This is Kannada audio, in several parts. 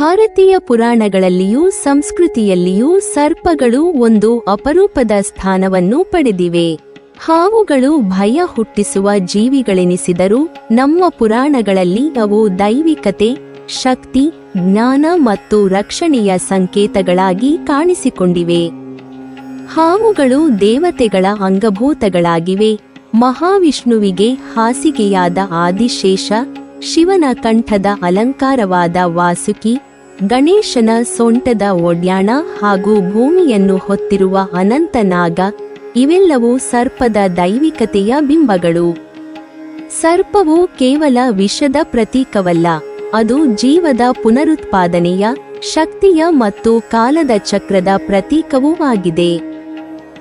ಭಾರತೀಯ ಪುರಾಣಗಳಲ್ಲಿಯೂ ಸಂಸ್ಕೃತಿಯಲ್ಲಿಯೂ ಸರ್ಪಗಳು ಒಂದು ಅಪರೂಪದ ಸ್ಥಾನವನ್ನು ಪಡೆದಿವೆ. ಹಾವುಗಳು ಭಯ ಹುಟ್ಟಿಸುವ ಜೀವಿಗಳೆನಿಸಿದರೂ ನಮ್ಮ ಪುರಾಣಗಳಲ್ಲಿ ಅವು ದೈವಿಕತೆ, ಶಕ್ತಿ, ಜ್ಞಾನ ಮತ್ತು ರಕ್ಷಣೆಯ ಸಂಕೇತಗಳಾಗಿ ಕಾಣಿಸಿಕೊಂಡಿವೆ. ಹಾವುಗಳು ದೇವತೆಗಳ ಅಂಗಭೂತಗಳಾಗಿವೆ. ಮಹಾವಿಷ್ಣುವಿಗೆ ಹಾಸಿಗೆಯಾದ ಆದಿಶೇಷ, ಶಿವನ ಕಂಠದ ಅಲಂಕಾರವಾದ ವಾಸುಕಿ, ಗಣೇಶನ ಸೊಂಟದ ಒಡ್ಯಾಣ ಹಾಗೂ ಭೂಮಿಯನ್ನು ಹೊತ್ತಿರುವ ಅನಂತ ನಾಗ ಇವೆಲ್ಲವೂ ಸರ್ಪದ ದೈವಿಕತೆಯ ಬಿಂಬಗಳು. ಸರ್ಪವು ಕೇವಲ ವಿಷದ ಪ್ರತೀಕವಲ್ಲ, ಅದು ಜೀವದ ಪುನರುತ್ಪಾದನೆಯ, ಶಕ್ತಿಯ ಮತ್ತು ಕಾಲದ ಚಕ್ರದ ಪ್ರತೀಕವೂ ಆಗಿದೆ.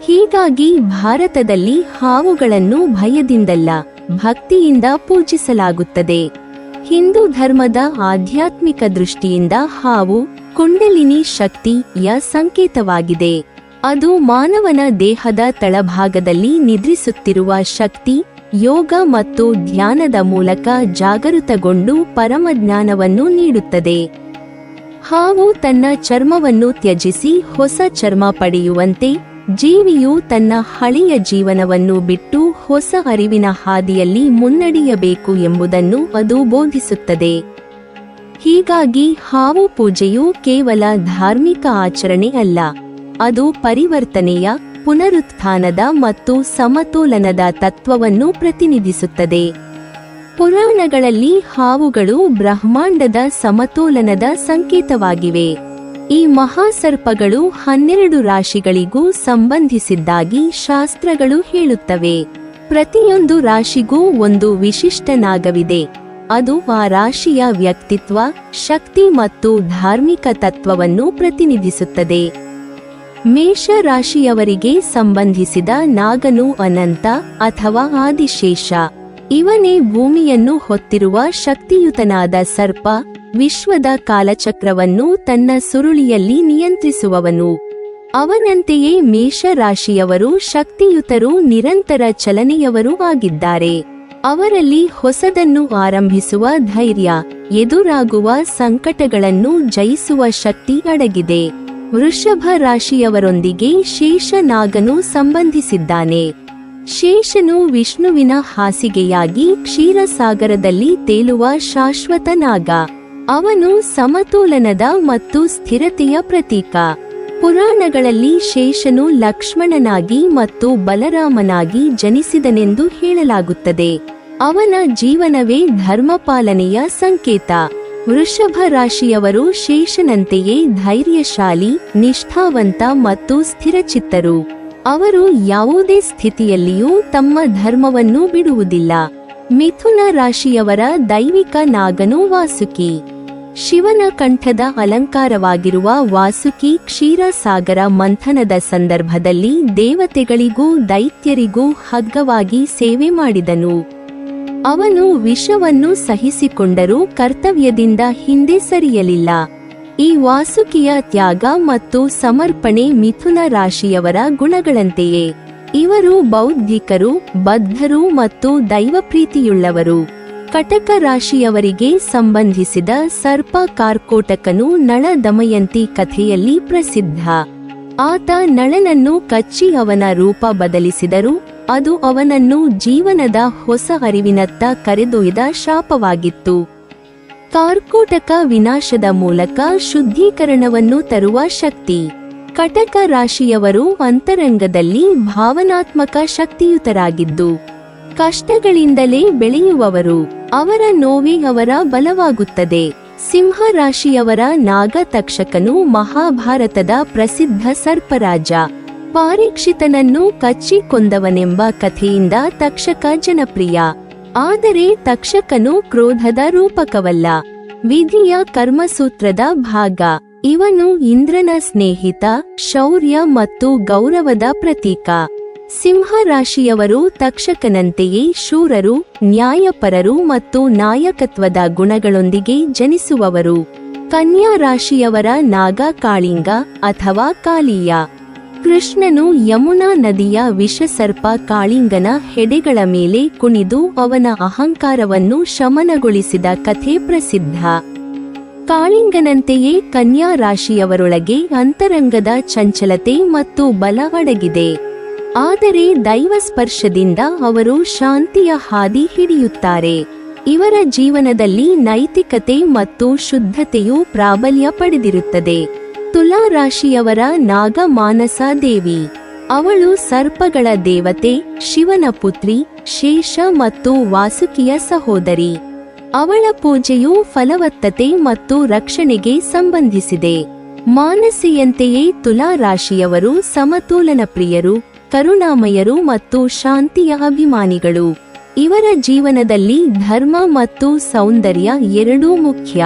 ಹೀಗಾಗಿ ಭಾರತದಲ್ಲಿ ಹಾವುಗಳನ್ನು ಭಯದಿಂದಲ್ಲ, ಭಕ್ತಿಯಿಂದ ಪೂಜಿಸಲಾಗುತ್ತದೆ. ಹಿಂದೂ ಧರ್ಮದ ಆಧ್ಯಾತ್ಮಿಕ ದೃಷ್ಟಿಯಿಂದ ಹಾವು ಕುಂಡಲಿನಿ ಶಕ್ತಿಯ ಸಂಕೇತವಾಗಿದೆ. ಅದು ಮಾನವನ ದೇಹದ ತಳಭಾಗದಲ್ಲಿ ನಿದ್ರಿಸುತ್ತಿರುವ ಶಕ್ತಿ, ಯೋಗ ಮತ್ತು ಧ್ಯಾನದ ಮೂಲಕ ಜಾಗೃತಗೊಂಡು ಪರಮಜ್ಞಾನವನ್ನು ನೀಡುತ್ತದೆ. ಹಾವು ತನ್ನ ಚರ್ಮವನ್ನು ತ್ಯಜಿಸಿ ಹೊಸ ಚರ್ಮ ಪಡೆಯುವಂತೆ, ಜೀವಿಯು ತನ್ನ ಹಳೆಯ ಜೀವನವನ್ನು ಬಿಟ್ಟು ಹೊಸ ಅರಿವಿನ ಹಾದಿಯಲ್ಲಿ ಮುನ್ನಡೆಯಬೇಕು ಎಂಬುದನ್ನು ಅದು ಬೋಧಿಸುತ್ತದೆ. ಹೀಗಾಗಿ ಹಾವು ಪೂಜೆಯು ಕೇವಲ ಧಾರ್ಮಿಕ ಆಚರಣೆ ಅಲ್ಲ, ಅದು ಪರಿವರ್ತನೆಯ, ಪುನರುತ್ಥಾನದ ಮತ್ತು ಸಮತೋಲನದ ತತ್ವವನ್ನು ಪ್ರತಿನಿಧಿಸುತ್ತದೆ. ಪುರಾಣಗಳಲ್ಲಿ ಹಾವುಗಳು ಬ್ರಹ್ಮಾಂಡದ ಸಮತೋಲನದ ಸಂಕೇತವಾಗಿವೆ. ಈ ಮಹಾಸರ್ಪಗಳು 12 ರಾಶಿಗಳಿಗೂ ಸಂಬಂಧಿಸಿದ್ದಾಗಿ ಶಾಸ್ತ್ರಗಳು ಹೇಳುತ್ತವೆ. ಪ್ರತಿಯೊಂದು ರಾಶಿಗೂ ಒಂದು ವಿಶಿಷ್ಟ ನಾಗವಿದೆ. ಅದು ಆ ರಾಶಿಯ ವ್ಯಕ್ತಿತ್ವ, ಶಕ್ತಿ ಮತ್ತು ಧಾರ್ಮಿಕ ತತ್ವವನ್ನು ಪ್ರತಿನಿಧಿಸುತ್ತದೆ. ಮೇಷ ರಾಶಿಯವರಿಗೆ ಸಂಬಂಧಿಸಿದ ನಾಗನು ಅನಂತ ಅಥವಾ ಆದಿಶೇಷ. ಇವನೇ ಭೂಮಿಯನ್ನು ಹೊತ್ತಿರುವ ಶಕ್ತಿಯುತನಾದ ಸರ್ಪ, ವಿಶ್ವದ ಕಾಲಚಕ್ರವನ್ನು ತನ್ನ ಸುರುಳಿಯಲ್ಲಿ ನಿಯಂತ್ರಿಸುವವನು. ಅವನಂತೆಯೇ ಮೇಷ ರಾಶಿಯವರು ಶಕ್ತಿಯುತರೂ ನಿರಂತರ ಚಲನೆಯವರೂ ಆಗಿದ್ದಾರೆ. ಅವರಲ್ಲಿ ಹೊಸದನ್ನು ಆರಂಭಿಸುವ ಧೈರ್ಯ, ಎದುರಾಗುವ ಸಂಕಟಗಳನ್ನು ಜಯಿಸುವ ಶಕ್ತಿ ಅಡಗಿದೆ. ವೃಷಭ ರಾಶಿಯವರೊಂದಿಗೆ ಶೇಷನಾಗನು ಸಂಬಂಧಿಸಿದ್ದಾನೆ. ಶೇಷನು ವಿಷ್ಣುವಿನ ಹಾಸಿಗೆಯಾಗಿ ಕ್ಷೀರಸಾಗರದಲ್ಲಿ ತೇಲುವ ಶಾಶ್ವತ ನಾಗ. ಅವನು ಸಮತೋಲನದ ಮತ್ತು ಸ್ಥಿರತೆಯ ಪ್ರತೀಕ. ಪುರಾಣಗಳಲ್ಲಿ ಶೇಷನು ಲಕ್ಷ್ಮಣನಾಗಿ ಮತ್ತು ಬಲರಾಮನಾಗಿ ಜನಿಸಿದನೆಂದು ಹೇಳಲಾಗುತ್ತದೆ. ಅವನ ಜೀವನವೇ ಧರ್ಮಪಾಲನೆಯ ಸಂಕೇತ. ವೃಷಭ ರಾಶಿಯವರು ಶೇಷನಂತೆಯೇ ಧೈರ್ಯಶಾಲಿ, ನಿಷ್ಠಾವಂತ ಮತ್ತು ಸ್ಥಿರಚಿತ್ತರು. ಅವರು ಯಾವುದೇ ಸ್ಥಿತಿಯಲ್ಲಿಯೂ ತಮ್ಮ ಧರ್ಮವನ್ನು ಬಿಡುವುದಿಲ್ಲ. ಮಿಥುನ ರಾಶಿಯವರ ದೈವಿಕ ನಾಗನು ವಾಸುಕಿ. ಶಿವನ ಕಂಠದ ಅಲಂಕಾರವಾಗಿರುವ ವಾಸುಕಿ ಕ್ಷೀರಸಾಗರ ಮಂಥನದ ಸಂದರ್ಭದಲ್ಲಿ ದೇವತೆಗಳಿಗೂ ದೈತ್ಯರಿಗೂ ಹಗ್ಗವಾಗಿ ಸೇವೆ ಮಾಡಿದನು. ಅವನು ವಿಷವನ್ನು ಸಹಿಸಿಕೊಂಡರೂ ಕರ್ತವ್ಯದಿಂದ ಹಿಂದೆ ಸರಿಯಲಿಲ್ಲ. ಈ ವಾಸುಕಿಯ ತ್ಯಾಗ ಮತ್ತು ಸಮರ್ಪಣೆ ಮಿಥುನ ರಾಶಿಯವರ ಗುಣಗಳಂತೆಯೇ. ಇವರು ಬೌದ್ಧಿಕರು, ಬದ್ಧರು ಮತ್ತು ದೈವಪ್ರೀತಿಯುಳ್ಳವರು. ಕಟಕ ರಾಶಿಯವರಿಗೆ ಸಂಬಂಧಿಸಿದ ಸರ್ಪ ಕಾರ್ಕೋಟಕನು ನಳ ದಮಯಂತಿ ಕಥೆಯಲ್ಲಿ ಪ್ರಸಿದ್ಧ. ಆತ ನಳನನ್ನು ಕಚ್ಚಿ ಅವನ ರೂಪ ಬದಲಿಸಿದರೂ ಅದು ಅವನನ್ನು ಜೀವನದ ಹೊಸ ಅರಿವಿನತ್ತ ಕರೆದೊಯ್ದ ಶಾಪವಾಗಿತ್ತು. ಕಾರ್ಕೋಟಕ ವಿನಾಶದ ಮೂಲಕ ಶುದ್ಧೀಕರಣವನ್ನು ತರುವ ಶಕ್ತಿ. ಕಟಕ ರಾಶಿಯವರು ಅಂತರಂಗದಲ್ಲಿ ಭಾವನಾತ್ಮಕ ಶಕ್ತಿಯುತರಾಗಿದ್ದು, ಕಷ್ಟಗಳಿಂದಲೇ ಬೆಳೆಯುವವರು. ಅವರ ನೋವೇ ಅವರ ಬಲವಾಗುತ್ತದೆ. ಸಿಂಹ ರಾಶಿಯವರ ನಾಗ ತಕ್ಷಕನು ಮಹಾಭಾರತದ ಪ್ರಸಿದ್ಧ ಸರ್ಪರಾಜ. ಪಾರೀಕ್ಷಿತನನ್ನು ಕಚ್ಚಿ ಕೊಂದವನೆಂಬ ಕಥೆಯಿಂದ ತಕ್ಷಕ ಜನಪ್ರಿಯ. ಆದರೆ ತಕ್ಷಕನು ಕ್ರೋಧದ ರೂಪಕವಲ್ಲ, ವಿಧಿಯ ಕರ್ಮಸೂತ್ರದ ಭಾಗ. ಇವನು ಇಂದ್ರನ ಸ್ನೇಹಿತ, ಶೌರ್ಯ ಮತ್ತು ಗೌರವದ ಪ್ರತೀಕ. ಸಿಂಹ ರಾಶಿಯವರು ತಕ್ಷಕನಂತೆಯೇ ಶೂರರು, ನ್ಯಾಯಪರರು ಮತ್ತು ನಾಯಕತ್ವದ ಗುಣಗಳೊಂದಿಗೆ ಜನಿಸುವವರು. ಕನ್ಯಾ ರಾಶಿಯವರ ನಾಗ ಕಾಳಿಂಗ ಅಥವಾ ಕಾಳಿಯ. ಕೃಷ್ಣನು ಯಮುನಾ ನದಿಯ ವಿಷಸರ್ಪ ಕಾಳಿಂಗನ ಹೆಡೆಗಳ ಮೇಲೆ ಕುಣಿದು ಅವನ ಅಹಂಕಾರವನ್ನು ಶಮನಗೊಳಿಸಿದ ಕಥೆ ಪ್ರಸಿದ್ಧ. ಕಾಳಿಂಗನಂತೆಯೇ ಕನ್ಯಾ ರಾಶಿಯವರೊಳಗೆ ಅಂತರಂಗದ ಚಂಚಲತೆ ಮತ್ತು ಬಲ ಅಡಗಿದೆ. ಆದರೆ ದೈವ ಸ್ಪರ್ಶದಿಂದ ಅವರು ಶಾಂತಿಯ ಹಾದಿ ಹಿಡಿಯುತ್ತಾರೆ. ಇವರ ಜೀವನದಲ್ಲಿ ನೈತಿಕತೆ ಮತ್ತು ಶುದ್ಧತೆಯು ಪ್ರಾಬಲ್ಯ ಪಡೆದಿರುತ್ತದೆ. ತುಲಾ ರಾಶಿಯವರ ನಾಗ ಮಾನಸ ದೇವಿ. ಅವಳು ಸರ್ಪಗಳ ದೇವತೆ, ಶಿವನ ಪುತ್ರಿ, ಶೇಷ ಮತ್ತು ವಾಸುಕಿಯ ಸಹೋದರಿ. ಅವಳ ಪೂಜೆಯು ಫಲವತ್ತತೆ ಮತ್ತು ರಕ್ಷಣೆಗೆ ಸಂಬಂಧಿಸಿದೆ. ಮಾನಸಿಯಂತೆಯೇ ತುಲಾ ರಾಶಿಯವರು ಸಮತೋಲನ ಪ್ರಿಯರು, ಕರುಣಾಮಯರು ಮತ್ತು ಶಾಂತಿಯ ಅಭಿಮಾನಿಗಳು. ಇವರ ಜೀವನದಲ್ಲಿ ಧರ್ಮ ಮತ್ತು ಸೌಂದರ್ಯ ಎರಡೂ ಮುಖ್ಯ.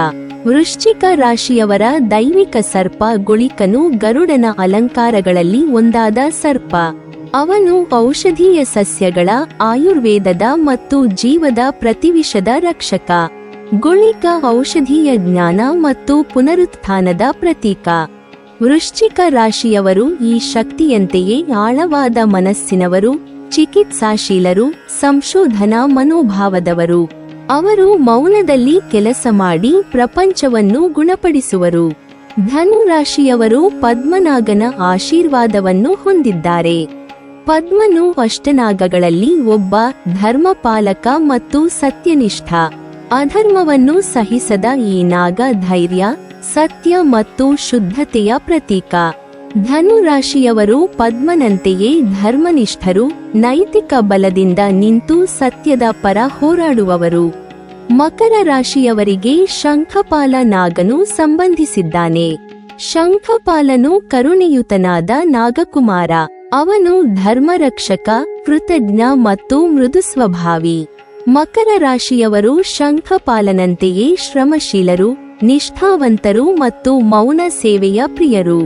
ವೃಶ್ಚಿಕ ರಾಶಿಯವರ ದೈವಿಕ ಸರ್ಪ ಗುಳಿಕನು ಗರುಡನ ಅಲಂಕಾರಗಳಲ್ಲಿ ಒಂದಾದ ಸರ್ಪ. ಅವನು ಔಷಧೀಯ ಸಸ್ಯಗಳ, ಆಯುರ್ವೇದದ ಮತ್ತು ಜೀವದ ಪ್ರತಿವಿಷದ ರಕ್ಷಕ. ಗುಳಿಕ ಔಷಧೀಯ ಜ್ಞಾನ ಮತ್ತು ಪುನರುತ್ಥಾನದ ಪ್ರತೀಕ. ವೃಶ್ಚಿಕ ರಾಶಿಯವರು ಈ ಶಕ್ತಿಯಂತೆಯೇ ಆಳವಾದ ಮನಸ್ಸಿನವರು, ಚಿಕಿತ್ಸಾಶೀಲರು, ಸಂಶೋಧನಾ ಮನೋಭಾವದವರು. ಅವರು ಮೌನದಲ್ಲಿ ಕೆಲಸ ಮಾಡಿ ಪ್ರಪಂಚವನ್ನು ಗುಣಪಡಿಸುವರು. ಧನು ರಾಶಿಯವರು ಪದ್ಮನಾಗನ ಆಶೀರ್ವಾದವನ್ನು ಹೊಂದಿದ್ದಾರೆ. ಪದ್ಮನು ಅಷ್ಟನಾಗಗಳಲ್ಲಿ ಒಬ್ಬ ಧರ್ಮಪಾಲಕ ಮತ್ತು ಸತ್ಯನಿಷ್ಠ. ಅಧರ್ಮವನ್ನು ಸಹಿಸದ ಈ ನಾಗ ಧೈರ್ಯ, ಸತ್ಯ ಮತ್ತು ಶುದ್ಧತೆಯ ಪ್ರತೀಕ. ಧನು ರಾಶಿಯವರು ಪದ್ಮನಂತೆಯೇ ಧರ್ಮನಿಷ್ಠರು, ನೈತಿಕ ಬಲದಿಂದ ನಿಂತು ಸತ್ಯದ ಪರ ಹೋರಾಡುವವರು. ಮಕರ ರಾಶಿಯವರಿಗೆ ಶಂಖಪಾಲ ನಾಗನು ಸಂಬಂಧಿಸಿದ್ದಾನೆ. ಶಂಖಪಾಲನು ಕರುಣೆಯುತನಾದ ನಾಗಕುಮಾರ. ಅವನು ಧರ್ಮರಕ್ಷಕ, ಕೃತಜ್ಞ ಮತ್ತು ಮೃದು ಸ್ವಭಾವಿ. ಮಕರ ರಾಶಿಯವರು ಶಂಖಪಾಲನಂತೆಯೇ ಶ್ರಮಶೀಲರು, ನಿಷ್ಠಾವಂತರು ಮತ್ತು ಮೌನ ಸೇವೆಯ ಪ್ರಿಯರು.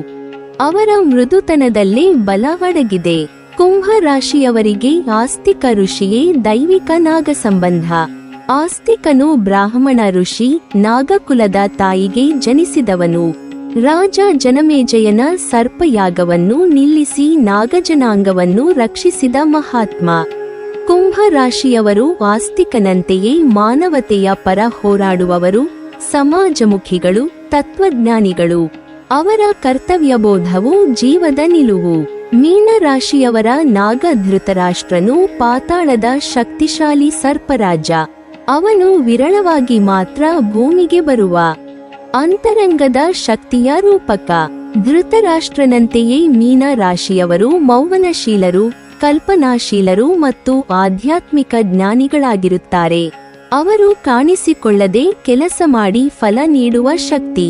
ಅವರ ಮೃದುತನದಲ್ಲೇ ಬಲ ಅಡಗಿದೆ. ಕುಂಭ ರಾಶಿಯವರಿಗೆ ಆಸ್ತಿಕ ಋಷಿಯೇ ದೈವಿಕ ನಾಗ ಸಂಬಂಧ. ಆಸ್ತಿಕನು ಬ್ರಾಹ್ಮಣ ಋಷಿ, ನಾಗಕುಲದ ತಾಯಿಗೆ ಜನಿಸಿದವನು. ರಾಜ ಜನಮೇಜಯನ ಸರ್ಪಯಾಗವನ್ನು ನಿಲ್ಲಿಸಿ ನಾಗಜನಾಂಗವನ್ನು ರಕ್ಷಿಸಿದ ಮಹಾತ್ಮ. ಕುಂಭ ರಾಶಿಯವರು ಆಸ್ತಿಕನಂತೆಯೇ ಮಾನವತೆಯ ಪರ ಹೋರಾಡುವವರು, ಸಮಾಜಮುಖಿಗಳು, ತತ್ವಜ್ಞಾನಿಗಳು. ಅವರ ಕರ್ತವ್ಯಬೋಧವು ಜೀವದ ನಿಲುವು. ಮೀನ ರಾಶಿಯವರ ನಾಗ ಧೃತರಾಷ್ಟ್ರನು ಪಾತಾಳದ ಶಕ್ತಿಶಾಲಿ ಸರ್ಪರಾಜ. ಅವನು ವಿರಳವಾಗಿ ಮಾತ್ರ ಭೂಮಿಗೆ ಬರುವ ಅಂತರಂಗದ ಶಕ್ತಿಯ ರೂಪಕ. ಧೃತರಾಷ್ಟ್ರನಂತೆಯೇ ಮೀನ ರಾಶಿಯವರು ಮೌವನಶೀಲರು, ಕಲ್ಪನಾಶೀಲರು ಮತ್ತು ಆಧ್ಯಾತ್ಮಿಕ ಜ್ಞಾನಿಗಳಾಗಿರುತ್ತಾರೆ. ಅವರು ಕಾಣಿಸಿಕೊಳ್ಳದೆ ಕೆಲಸ ಮಾಡಿ ಫಲ ನೀಡುವ ಶಕ್ತಿ.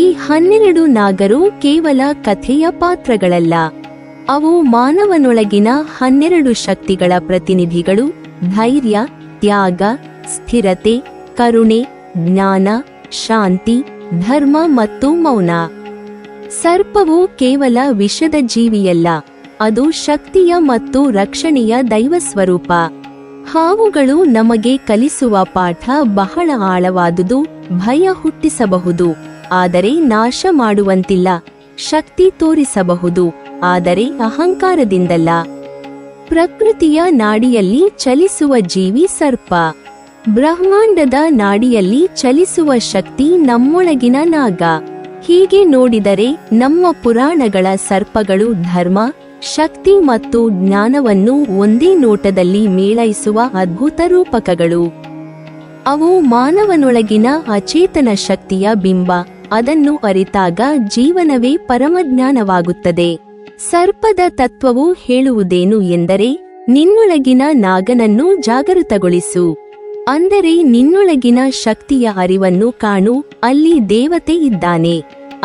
ಈ 12 ನಾಗರು ಕೇವಲ ಕಥೆಯ ಪಾತ್ರಗಳಲ್ಲ. ಅವು ಮಾನವನೊಳಗಿನ 12 ಶಕ್ತಿಗಳ ಪ್ರತಿನಿಧಿಗಳು. ಧೈರ್ಯ, ತ್ಯಾಗ, ಸ್ಥಿರತೆ, ಕರುಣೆ, ಜ್ಞಾನ, ಶಾಂತಿ, ಧರ್ಮ ಮತ್ತು ಮೌನ. ಸರ್ಪವು ಕೇವಲ ವಿಷದ ಜೀವಿಯಲ್ಲ, ಅದು ಶಕ್ತಿಯ ಮತ್ತು ರಕ್ಷಣೆಯ ದೈವ ಸ್ವರೂಪ. ಹಾವುಗಳು ನಮಗೆ ಕಲಿಸುವ ಪಾಠ ಬಹಳ ಆಳವಾದುದು. ಭಯ ಹುಟ್ಟಿಸಬಹುದು, ಆದರೆ ನಾಶ ಮಾಡುವಂತಿಲ್ಲ. ಶಕ್ತಿ ತೋರಿಸಬಹುದು, ಆದರೆ ಅಹಂಕಾರದಿಂದಲ್ಲ. ಪ್ರಕೃತಿಯ ನಾಡಿಯಲ್ಲಿ ಚಲಿಸುವ ಜೀವಿ ಸರ್ಪ. ಬ್ರಹ್ಮಾಂಡದ ನಾಡಿಯಲ್ಲಿ ಚಲಿಸುವ ಶಕ್ತಿ ನಮ್ಮೊಳಗಿನ ನಾಗ. ಹೀಗೆ ನೋಡಿದರೆ ನಮ್ಮ ಪುರಾಣಗಳ ಸರ್ಪಗಳು ಧರ್ಮ, ಶಕ್ತಿ ಮತ್ತು ಜ್ಞಾನವನ್ನು ಒಂದೇ ನೋಟದಲ್ಲಿ ಮೇಳೈಸುವ ಅದ್ಭುತ ರೂಪಕಗಳು. ಅವು ಮಾನವನೊಳಗಿನ ಅಚೇತನ ಶಕ್ತಿಯ ಬಿಂಬ. ಅದನ್ನು ಅರಿತಾಗ ಜೀವನವೇ ಪರಮಜ್ಞಾನವಾಗುತ್ತದೆ. ಸರ್ಪದ ತತ್ವವು ಹೇಳುವುದೇನು ಎಂದರೆ, ನಿನ್ನೊಳಗಿನ ನಾಗನನ್ನು ಜಾಗೃತಗೊಳಿಸು. ಅಂದರೆ ನಿನ್ನೊಳಗಿನ ಶಕ್ತಿಯ ಅರಿವನ್ನು ಕಾಣು. ಅಲ್ಲಿ ದೇವತೆ ಇದ್ದಾನೆ.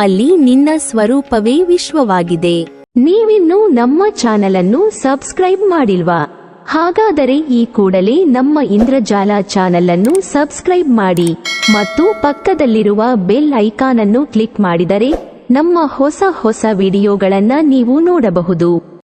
ಅಲ್ಲಿ ನಿನ್ನ ಸ್ವರೂಪವೇ ವಿಶ್ವವಾಗಿದೆ. ನೀವಿನ್ನೂ ನಮ್ಮ ಚಾನೆಲ್ ಅನ್ನು ಸಬ್ಸ್ಕ್ರೈಬ್ ಮಾಡಿಲ್ವಾ? ಹಾಗಾದರೆ ಈ ಕೂಡಲೇ ನಮ್ಮ ಇಂದ್ರಜಾಲ ಚಾನೆಲ್ ಅನ್ನು ಸಬ್ಸ್ಕ್ರೈಬ್ ಮಾಡಿ ಮತ್ತು ಪಕ್ಕದಲ್ಲಿರುವ ಬೆಲ್ ಐಕಾನ್ ಅನ್ನು ಕ್ಲಿಕ್ ಮಾಡಿದರೆ ನಮ್ಮ ಹೊಸ ವಿಡಿಯೋಗಳನ್ನ ನೀವು ನೋಡಬಹುದು.